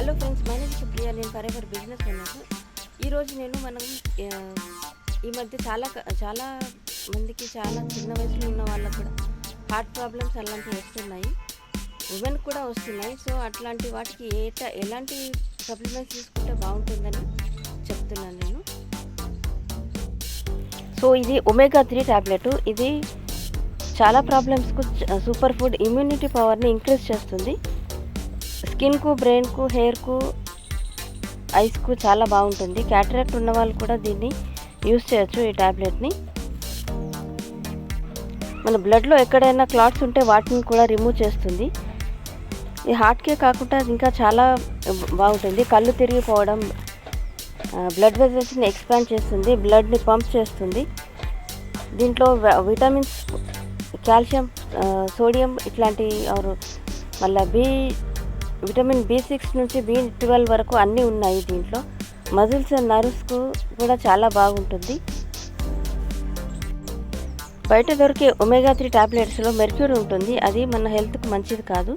Hello friends, my name Supriya. నేను forever business ఉన్నాను. ఈరోజు మనం ఈ మధ్య చాలా మందికి, చాలా చిన్న వయసులో ఉన్న వాళ్ళకు కూడా హార్ట్ ప్రాబ్లమ్స్ అలాంటివి వస్తున్నాయి. ఉమెన్ కూడా వస్తున్నాయి. సో అట్లాంటి వాటికి ఎలాంటి సప్లిమెంట్స్ తీసుకుంటే బాగుంటుందని చెప్తున్నాను నేను. సో ఇది ఒమేగా 3 ట్యాబ్లెట్. ఇది చాలా ప్రాబ్లమ్స్కు సూపర్ ఫుడ్, ఇమ్యూనిటీ పవర్ని ఇంక్రీజ్ చేస్తుంది. స్కిన్కు, బ్రెయిన్కు, హెయిర్కు, ఐస్కు చాలా బాగుంటుంది. క్యాటరాక్ట్ ఉన్న వాళ్ళు కూడా దీన్ని యూస్ చేయొచ్చు. ఈ ట్యాబ్లెట్ని మన బ్లడ్లో ఎక్కడైనా క్లాట్స్ ఉంటే వాటిని కూడా రిమూవ్ చేస్తుంది. ఈ హార్ట్కే కాకుండా ఇంకా చాలా బాగుంటుంది. కళ్ళు తిరిగిపోవడం, బ్లడ్ వెజల్స్ని ఎక్స్పాండ్ చేస్తుంది, బ్లడ్ని పంప్ చేస్తుంది. దీంట్లో విటమిన్స్, కాల్షియం, సోడియం ఇట్లాంటి మళ్ళీ విటమిన్ B6 నుంచి B12 వరకు అన్నీ ఉన్నాయి దీంట్లో. మజిల్స్ అండ్ నర్వ్స్కు కూడా చాలా బాగుంటుంది. బయట దొరికే ఒమేగా 3 ట్యాబ్లెట్స్లో మెర్క్యూరీ ఉంటుంది. అది మన హెల్త్కి మంచిది కాదు.